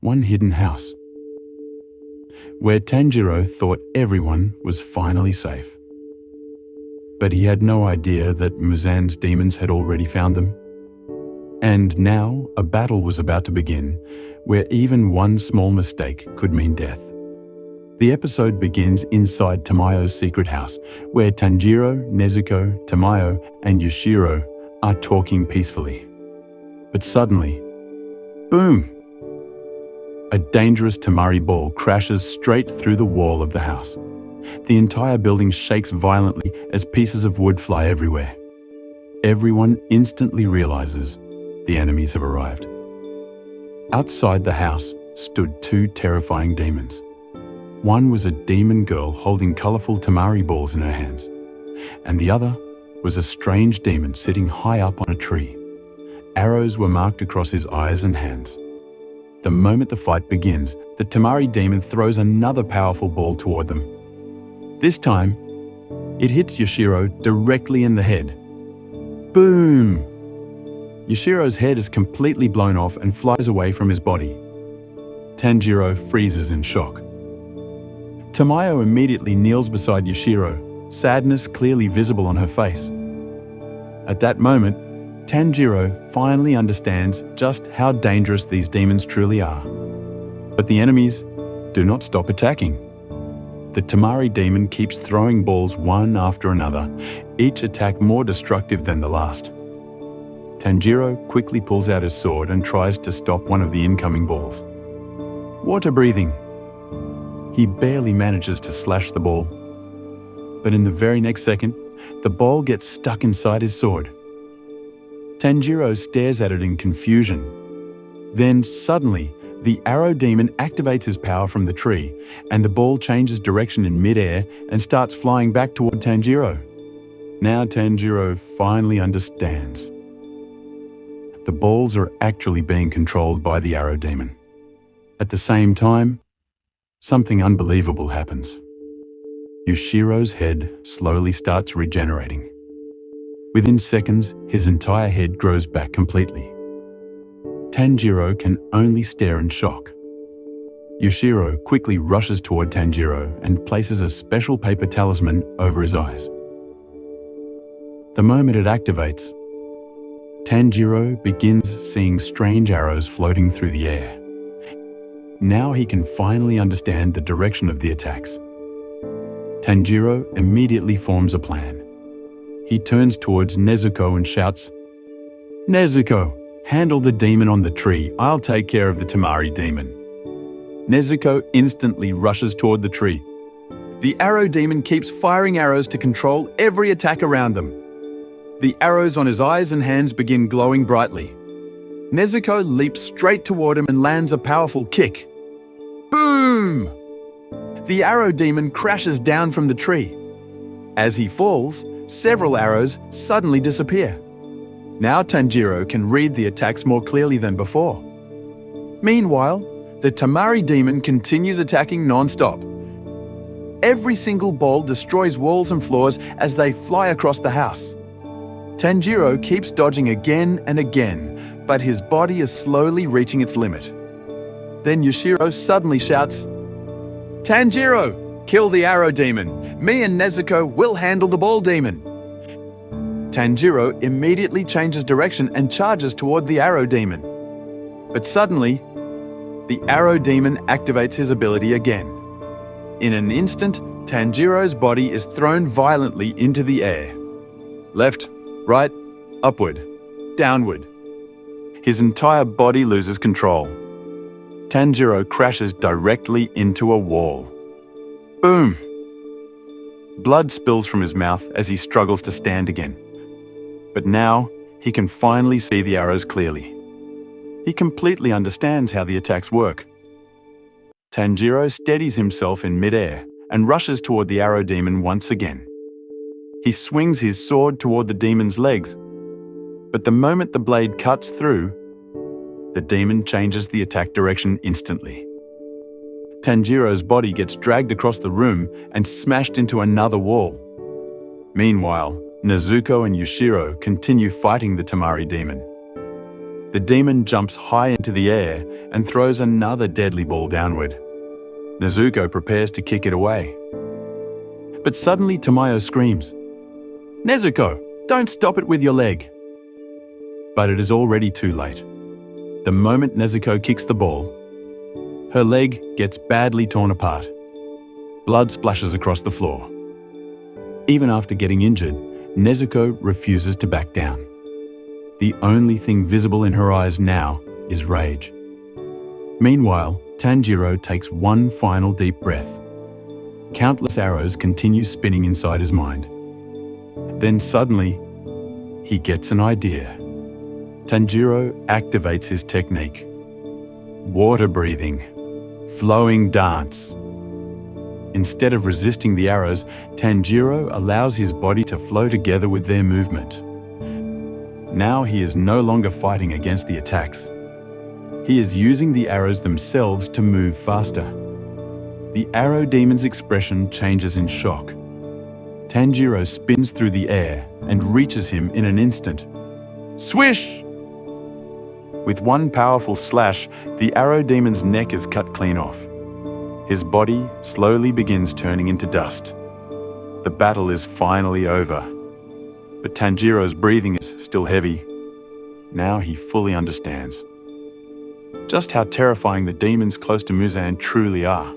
one hidden house, where Tanjiro thought everyone was finally safe. But he had no idea that Muzan's demons had already found them. And now a battle was about to begin, where even one small mistake could mean death. The episode begins inside Tamayo's secret house, where Tanjiro, Nezuko, Tamayo, and Yushiro are talking peacefully. But suddenly, boom! A dangerous temari ball crashes straight through the wall of the house. The entire building shakes violently as pieces of wood fly everywhere. Everyone instantly realizes the enemies have arrived. Outside the house stood two terrifying demons. One was a demon girl holding colorful temari balls in her hands, and the other was a strange demon sitting high up on a tree. Arrows were marked across his eyes and hands. The moment the fight begins, the temari demon throws another powerful ball toward them. This time, it hits Yushiro directly in the head. Boom! Yushiro's head is completely blown off and flies away from his body. Tanjiro freezes in shock. Tamayo immediately kneels beside Yushiro, sadness clearly visible on her face. At that moment, Tanjiro finally understands just how dangerous these demons truly are. But the enemies do not stop attacking. The temari demon keeps throwing balls one after another, each attack more destructive than the last. Tanjiro quickly pulls out his sword and tries to stop one of the incoming balls. Water breathing. He barely manages to slash the ball. But in the very next second, the ball gets stuck inside his sword. Tanjiro stares at it in confusion. Then suddenly, the arrow demon activates his power from the tree, and the ball changes direction in mid-air and starts flying back toward Tanjiro. Now Tanjiro finally understands. The balls are actually being controlled by the arrow demon. At the same time, something unbelievable happens. Yushiro's head slowly starts regenerating. Within seconds, his entire head grows back completely. Tanjiro can only stare in shock. Yushiro quickly rushes toward Tanjiro and places a special paper talisman over his eyes. The moment it activates, Tanjiro begins seeing strange arrows floating through the air. Now he can finally understand the direction of the attacks. Tanjiro immediately forms a plan. He turns towards Nezuko and shouts, "Nezuko, handle the demon on the tree. I'll take care of the temari demon." Nezuko instantly rushes toward the tree. The arrow demon keeps firing arrows to control every attack around them. The arrows on his eyes and hands begin glowing brightly. Nezuko leaps straight toward him and lands a powerful kick. Boom! The arrow demon crashes down from the tree. As he falls, several arrows suddenly disappear. Now Tanjiro can read the attacks more clearly than before. Meanwhile, the temari demon continues attacking non-stop. Every single ball destroys walls and floors as they fly across the house. Tanjiro keeps dodging again and again, but his body is slowly reaching its limit. Then Yushiro suddenly shouts, "Tanjiro, kill the arrow demon. Me and Nezuko will handle the ball demon." Tanjiro immediately changes direction and charges toward the arrow demon. But suddenly, the arrow demon activates his ability again. In an instant, Tanjiro's body is thrown violently into the air. Left, right, upward, downward. His entire body loses control. Tanjiro crashes directly into a wall. Boom! Blood spills from his mouth as he struggles to stand again. But now, he can finally see the arrows clearly. He completely understands how the attacks work. Tanjiro steadies himself in mid-air and rushes toward the arrow demon once again. He swings his sword toward the demon's legs, but the moment the blade cuts through, the demon changes the attack direction instantly. Tanjiro's body gets dragged across the room and smashed into another wall. Meanwhile, Nezuko and Yushiro continue fighting the temari demon. The demon jumps high into the air and throws another deadly ball downward. Nezuko prepares to kick it away. But suddenly Tamayo screams, "Nezuko, don't stop it with your leg!" But it is already too late. The moment Nezuko kicks the ball, her leg gets badly torn apart. Blood splashes across the floor. Even after getting injured, Nezuko refuses to back down. The only thing visible in her eyes now is rage. Meanwhile, Tanjiro takes one final deep breath. Countless arrows continue spinning inside his mind. Then suddenly, he gets an idea. Tanjiro activates his technique. Water breathing, flowing dance. Instead of resisting the arrows, Tanjiro allows his body to flow together with their movement. Now he is no longer fighting against the attacks. He is using the arrows themselves to move faster. The arrow demon's expression changes in shock. Tanjiro spins through the air and reaches him in an instant. Swish! With one powerful slash, the arrow demon's neck is cut clean off. His body slowly begins turning into dust. The battle is finally over. But Tanjiro's breathing is still heavy. Now he fully understands just how terrifying the demons close to Muzan truly are.